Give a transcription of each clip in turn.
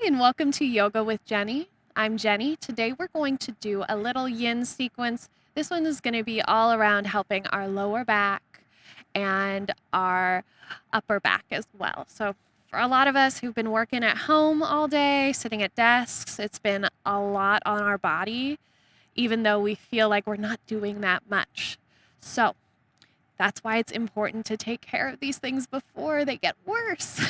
and welcome to Yoga with Jenny. I'm Jenny. Today we're going to do a little yin sequence. This one is going to be all around helping our lower back and our upper back as well. So for a lot of us who've been working at home all day, sitting at desks, it's been a lot on our body, even though we feel like we're not doing that much. So that's why it's important to take care of these things before they get worse.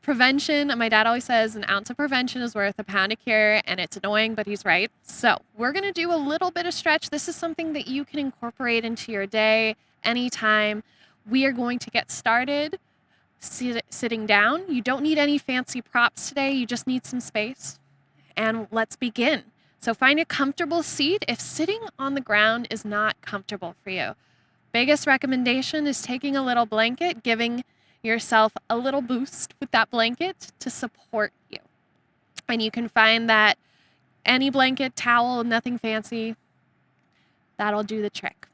Prevention, my dad always says an ounce of prevention is worth a pound of cure, and it's annoying, but he's right. So we're going to do a little bit of stretch. This is something that you can incorporate into your day anytime. We are going to get started sitting down. You don't need any fancy props today. You just need some space. And let's begin. So find a comfortable seat if sitting on the ground is not comfortable for you. Biggest recommendation is taking a little blanket, giving yourself a little boost with that blanket to support you. And you can find that any blanket, towel, nothing fancy, that'll do the trick.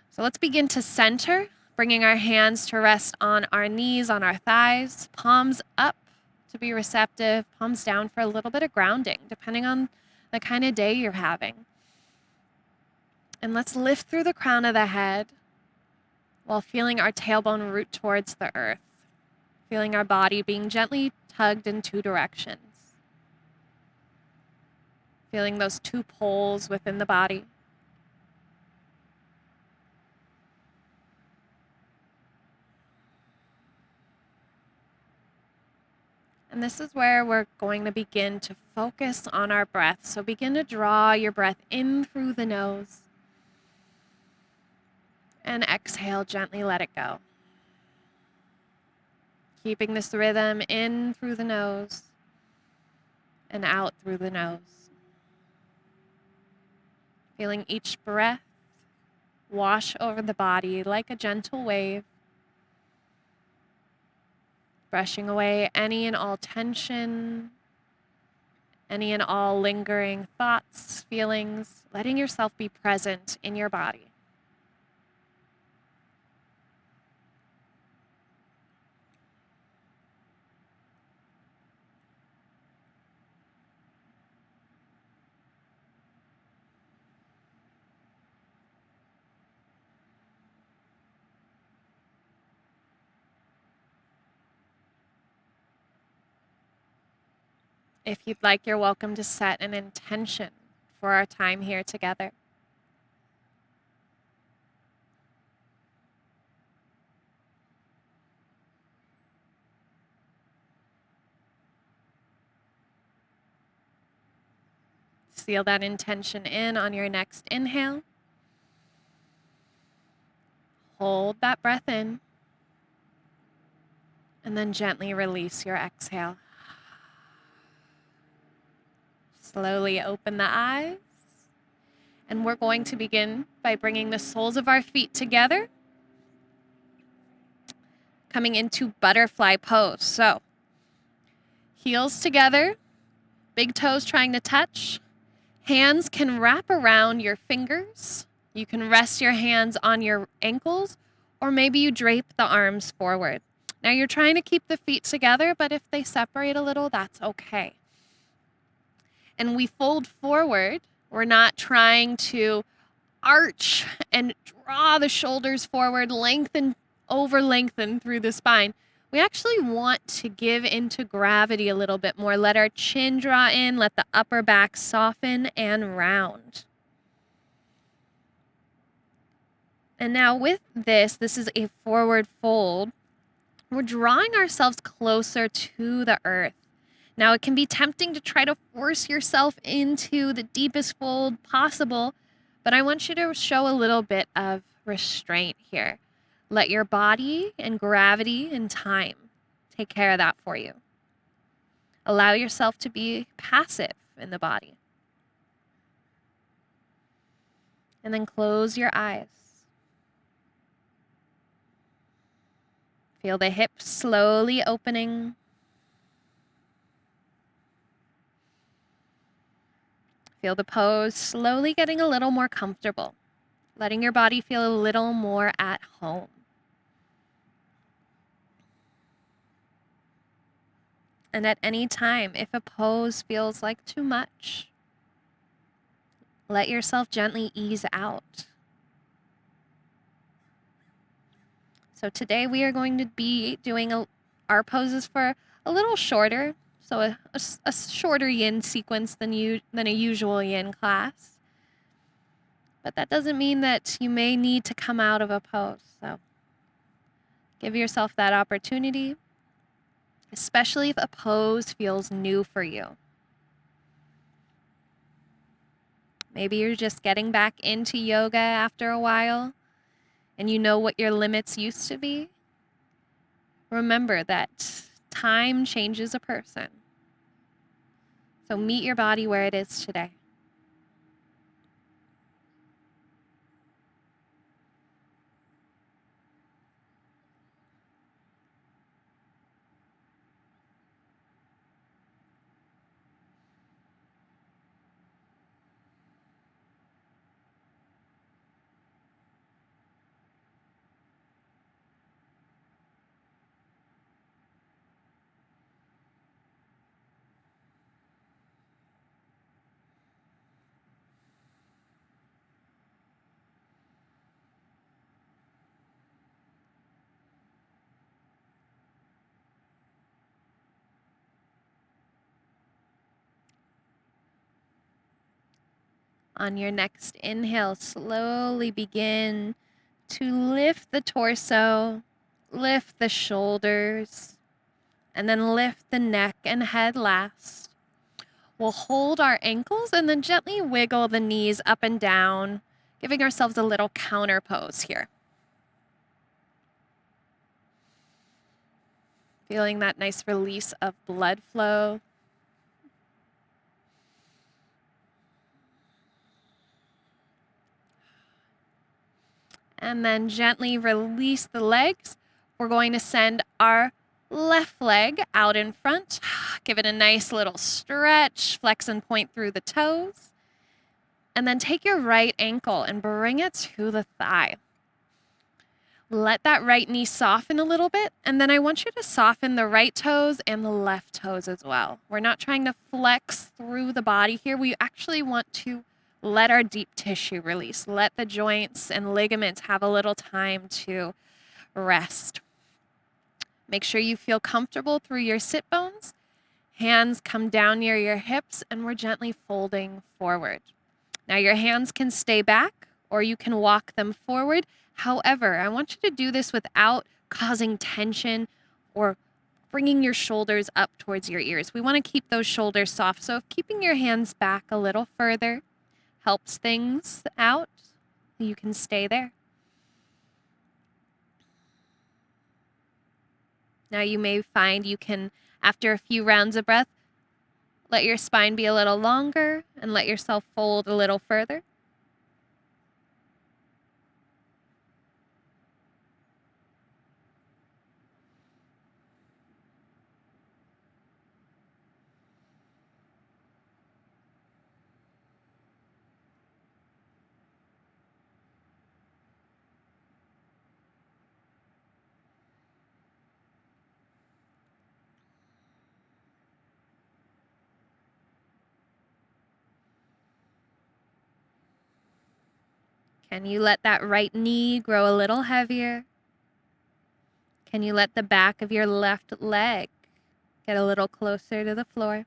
So let's begin to center, bringing our hands to rest on our knees, on our thighs, palms up to be receptive, palms down for a little bit of grounding, depending on the kind of day you're having. And let's lift through the crown of the head while feeling our tailbone root towards the earth, feeling our body being gently tugged in two directions, feeling those two poles within the body. And this is where we're going to begin to focus on our breath. So begin to draw your breath in through the nose. And exhale, gently let it go. Keeping this rhythm in through the nose and out through the nose. Feeling each breath wash over the body like a gentle wave. Brushing away any and all tension, any and all lingering thoughts, feelings, letting yourself be present in your body. If you'd like, you're welcome to set an intention for our time here together. Seal that intention in on your next inhale. Hold that breath in. And then gently release your exhale. Slowly open the eyes. And we're going to begin by bringing the soles of our feet together, coming into butterfly pose. So, heels together, big toes trying to touch. Hands can wrap around your fingers. You can rest your hands on your ankles, or maybe you drape the arms forward. Now you're trying to keep the feet together, but if they separate a little, that's okay. And we fold forward. We're not trying to arch and draw the shoulders forward, over lengthen through the spine. We actually want to give into gravity a little bit more. Let our chin draw in, let the upper back soften and round. And now with this is a forward fold. We're drawing ourselves closer to the earth. Now, it can be tempting to try to force yourself into the deepest fold possible, but I want you to show a little bit of restraint here. Let your body and gravity and time take care of that for you. Allow yourself to be passive in the body. And then close your eyes. Feel the hips slowly opening. Feel the pose slowly getting a little more comfortable, letting your body feel a little more at home. And at any time, if a pose feels like too much, let yourself gently ease out. So today we are going to be doing our poses for a little shorter, so a shorter yin sequence than a usual yin class. But that doesn't mean that you may need to come out of a pose. So give yourself that opportunity, especially if a pose feels new for you. Maybe you're just getting back into yoga after a while and you know what your limits used to be. Remember that time changes a person. So meet your body where it is today. On your next inhale, slowly begin to lift the torso, lift the shoulders, and then lift the neck and head last. We'll hold our ankles and then gently wiggle the knees up and down, giving ourselves a little counter pose here. Feeling that nice release of blood flow. And then gently release the legs. We're going to send our left leg out in front. Give it a nice little stretch, flex and point through the toes. And then take your right ankle and bring it to the thigh. Let that right knee soften a little bit, and then I want you to soften the right toes and the left toes as well. We're not trying to flex through the body here. We actually want to let our deep tissue release. Let the joints and ligaments have a little time to rest. Make sure you feel comfortable through your sit bones. Hands come down near your hips, and we're gently folding forward. Now your hands can stay back or you can walk them forward. However, I want you to do this without causing tension or bringing your shoulders up towards your ears. We want to keep those shoulders soft. So if keeping your hands back a little further helps things out, you can stay there. Now you may find you can, after a few rounds of breath, let your spine be a little longer and let yourself fold a little further. Can you let that right knee grow a little heavier? Can you let the back of your left leg get a little closer to the floor?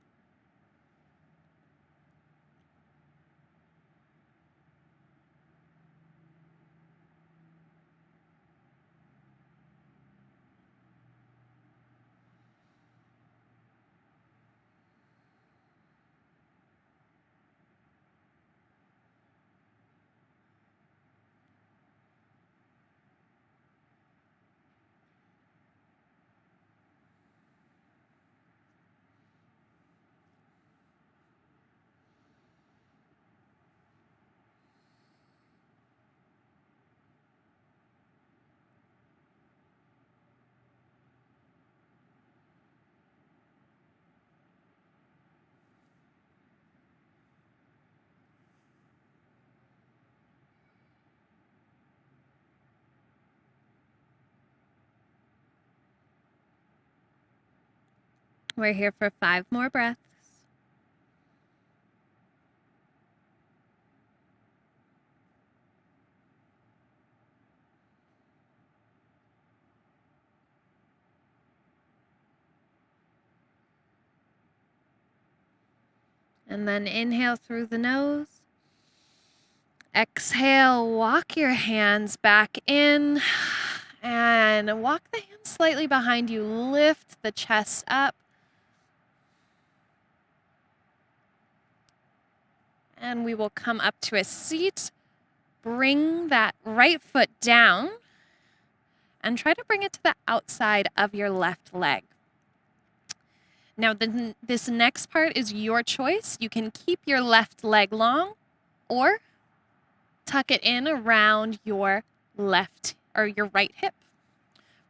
We're here for 5 more breaths. And then inhale through the nose. Exhale, walk your hands back in and walk the hands slightly behind you. Lift the chest up. And we will come up to a seat. Bring that right foot down and try to bring it to the outside of your left leg. Now, this next part is your choice. You can keep your left leg long or tuck it in around your left or your right hip.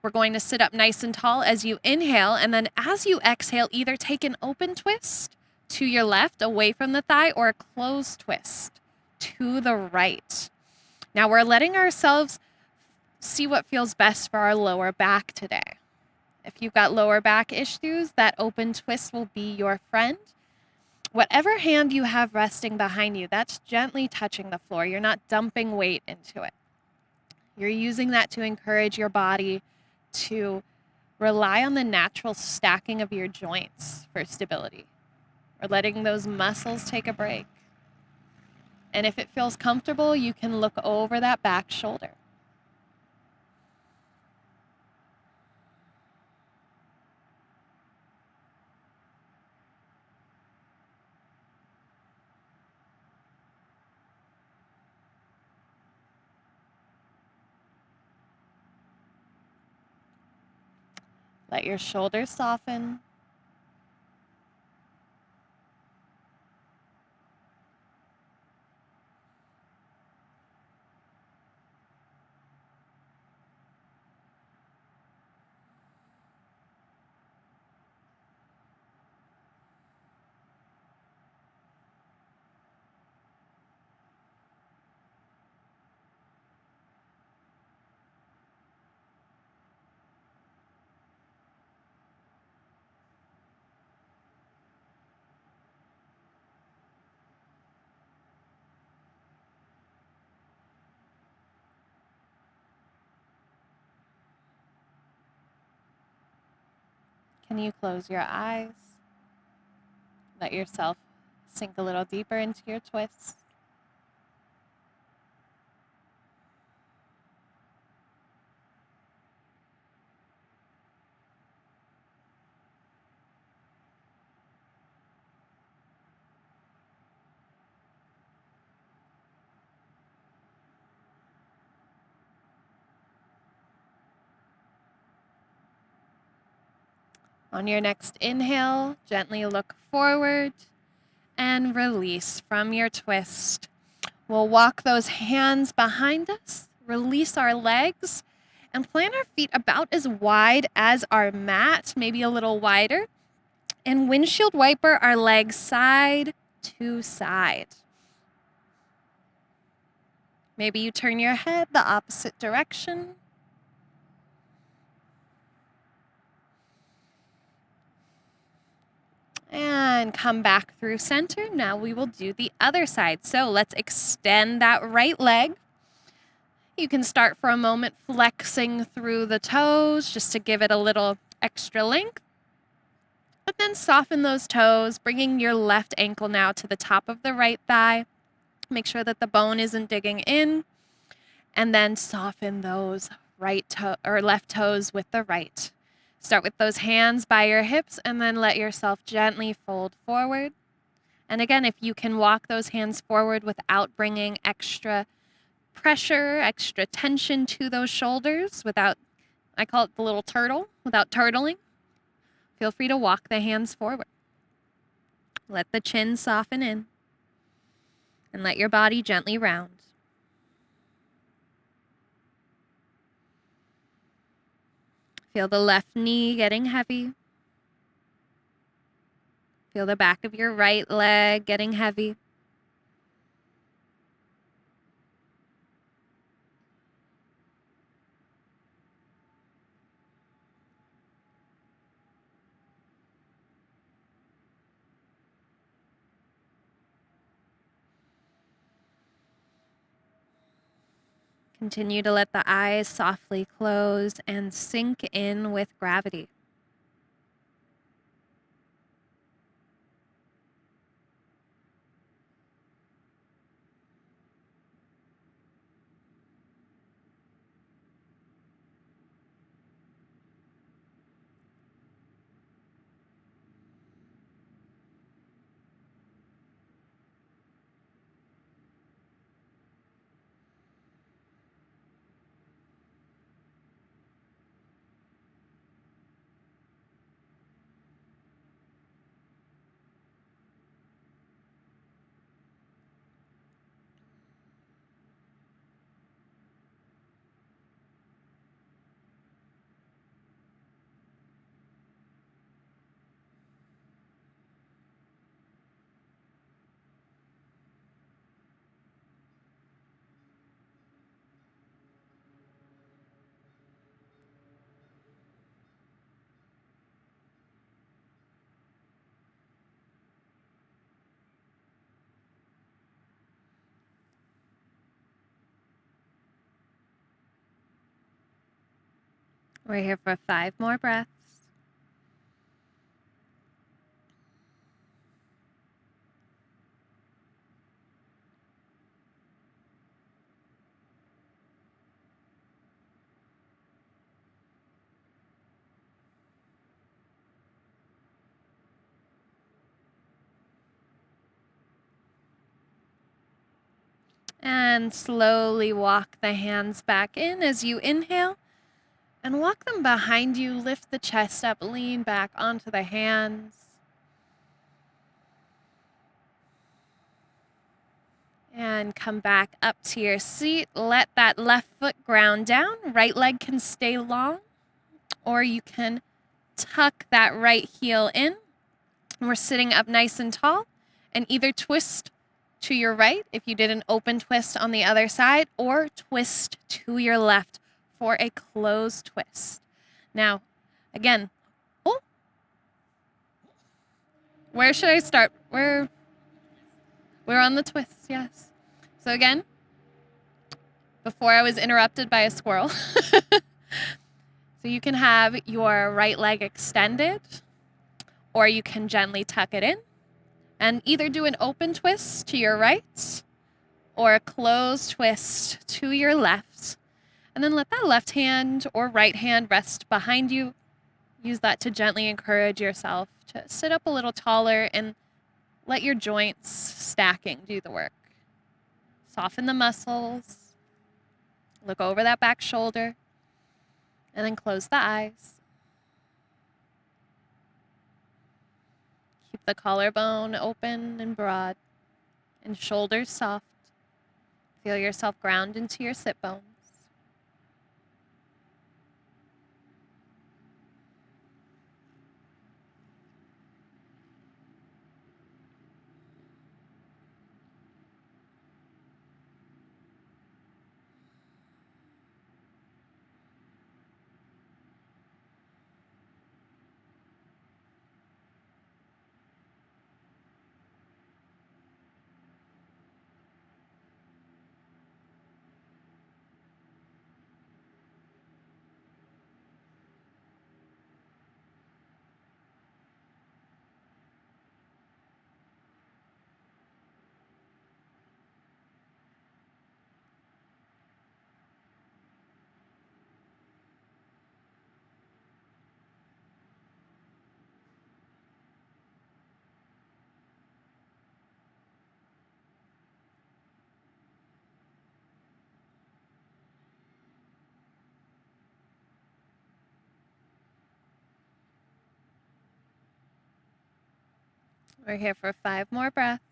We're going to sit up nice and tall as you inhale, and then as you exhale, either take an open twist to your left away from the thigh or a closed twist to the right. Now we're letting ourselves see what feels best for our lower back today. If you've got lower back issues, that open twist will be your friend. Whatever hand you have resting behind you, that's gently touching the floor. You're not dumping weight into it. You're using that to encourage your body to rely on the natural stacking of your joints for stability. Or letting those muscles take a break. And if it feels comfortable, you can look over that back shoulder. Let your shoulders soften. Can you close your eyes? Let yourself sink a little deeper into your twist. On your next inhale, gently look forward and release from your twist. We'll walk those hands behind us, release our legs, and plant our feet about as wide as our mat, maybe a little wider, and windshield wiper our legs side to side. Maybe you turn your head the opposite direction. And come back through center. Now we will do the other side. So let's extend that right leg. You can start for a moment flexing through the toes just to give it a little extra length. But then soften those toes, bringing your left ankle now to the top of the right thigh. Make sure that the bone isn't digging in. And then soften those right toe or left toes with the right. Start with those hands by your hips and then let yourself gently fold forward. And again, if you can walk those hands forward without bringing extra pressure, extra tension to those shoulders, without, I call it the little turtle, without turtling, feel free to walk the hands forward. Let the chin soften in and let your body gently round. Feel the left knee getting heavy. Feel the back of your right leg getting heavy. Continue to let the eyes softly close and sink in with gravity. We're here for 5 more breaths. And slowly walk the hands back in as you inhale. And walk them behind you. Lift the chest up, lean back onto the hands. And come back up to your seat. Let that left foot ground down. Right leg can stay long, or you can tuck that right heel in. And we're sitting up nice and tall, and either twist to your right if you did an open twist on the other side, or twist to your left for a closed twist. Now, again, where should I start? We're on the twist, yes. So again, before I was interrupted by a squirrel. So you can have your right leg extended, or you can gently tuck it in and either do an open twist to your right or a closed twist to your left. And then let that left hand or right hand rest behind you. Use that to gently encourage yourself to sit up a little taller and let your joints stacking do the work. Soften the muscles. Look over that back shoulder. And then close the eyes. Keep the collarbone open and broad and shoulders soft. Feel yourself ground into your sit bones. We're here for 5 more breaths.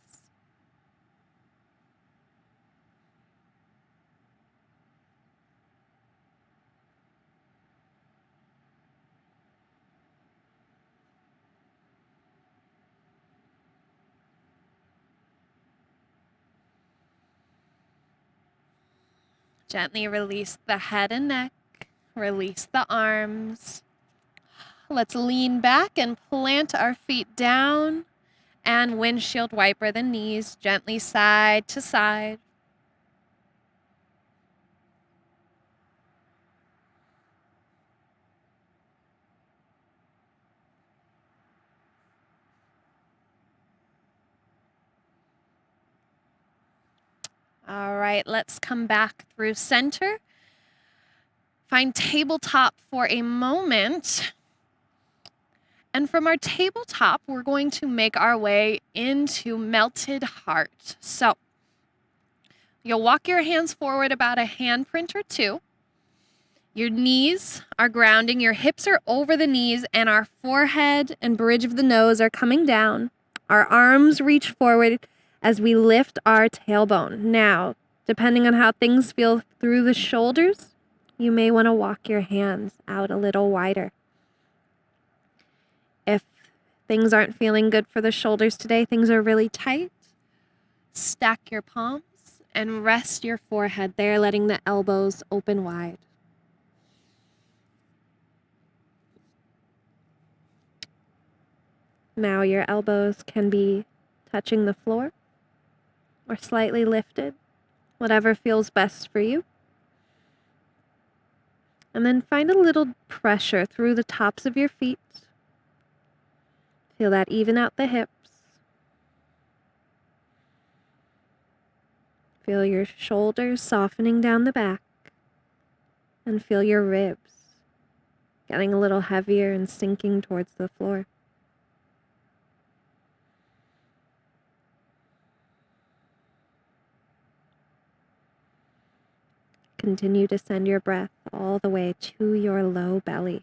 Gently release the head and neck. Release the arms. Let's lean back and plant our feet down and windshield wiper the knees gently side to side. All right, let's come back through center. Find tabletop for a moment. And from our tabletop, we're going to make our way into melted heart. So you'll walk your hands forward about a handprint or two. Your knees are grounding, your hips are over the knees, and our forehead and bridge of the nose are coming down. Our arms reach forward as we lift our tailbone. Now, depending on how things feel through the shoulders, you may want to walk your hands out a little wider. If things aren't feeling good for the shoulders today, things are really tight, stack your palms and rest your forehead there, letting the elbows open wide. Now your elbows can be touching the floor or slightly lifted, whatever feels best for you. And then find a little pressure through the tops of your feet. Feel that even out the hips. Feel your shoulders softening down the back. And feel your ribs getting a little heavier and sinking towards the floor. Continue to send your breath all the way to your low belly.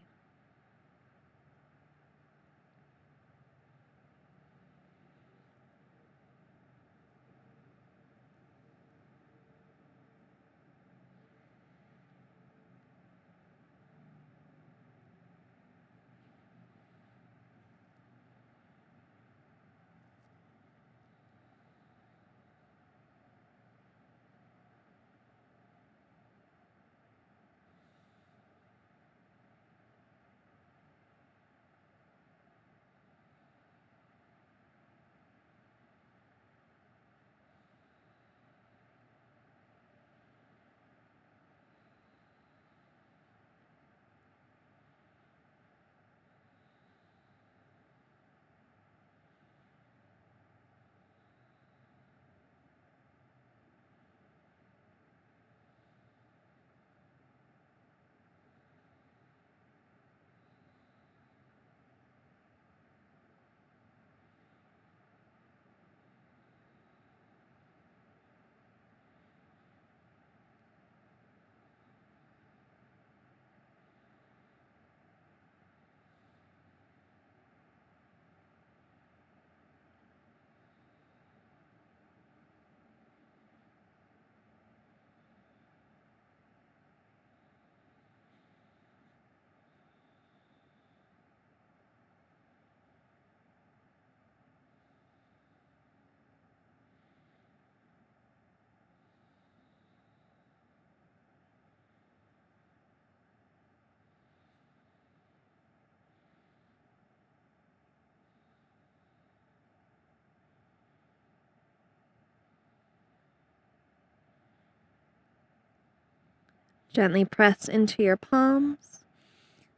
Gently press into your palms.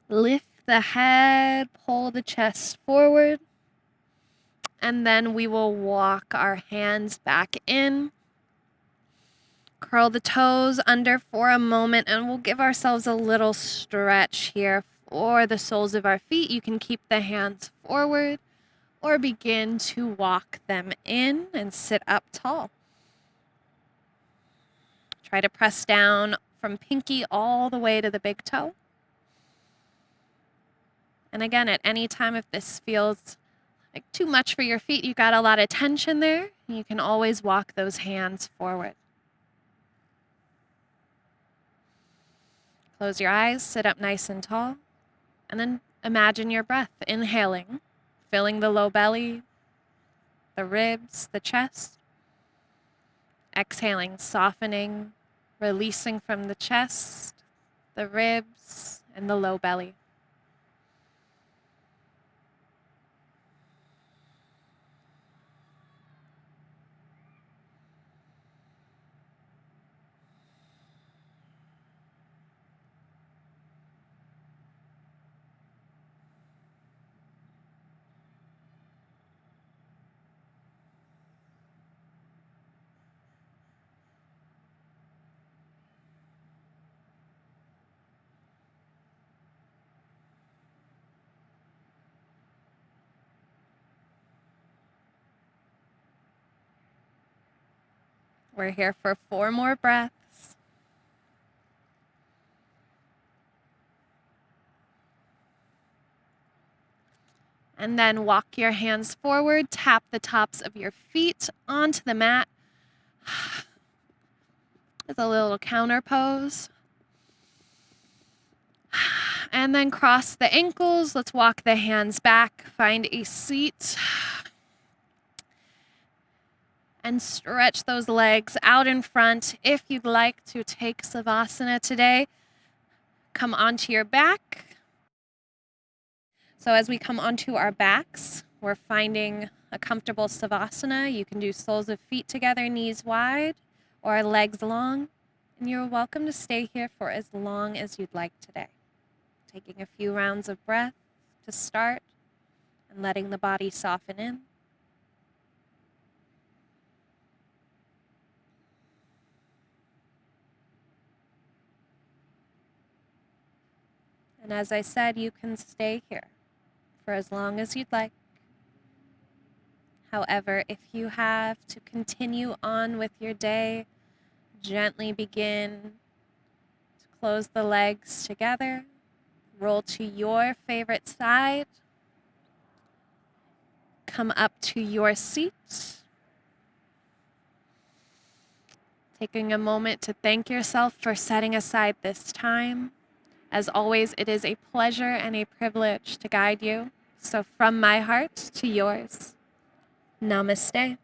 Lift the head, pull the chest forward. And then we will walk our hands back in. Curl the toes under for a moment, and we'll give ourselves a little stretch here for the soles of our feet. You can keep the hands forward or begin to walk them in and sit up tall. Try to press down from pinky all the way to the big toe. And again, at any time, if this feels like too much for your feet, you got a lot of tension there, you can always walk those hands forward. Close your eyes, sit up nice and tall, and then imagine your breath inhaling, filling the low belly, the ribs, the chest. Exhaling, softening, releasing from the chest, the ribs, and the low belly. We're here for 4 more breaths. And then walk your hands forward, tap the tops of your feet onto the mat. It's a little counter pose. And then cross the ankles. Let's walk the hands back, find a seat. And stretch those legs out in front. If you'd like to take Savasana today, come onto your back. So as we come onto our backs, we're finding a comfortable Savasana. You can do soles of feet together, knees wide, or legs long. And you're welcome to stay here for as long as you'd like today. Taking a few rounds of breath to start and letting the body soften in. And as I said, you can stay here for as long as you'd like. However, if you have to continue on with your day, gently begin to close the legs together, roll to your favorite side, come up to your seat, taking a moment to thank yourself for setting aside this time. As always, it is a pleasure and a privilege to guide you. So from my heart to yours, namaste.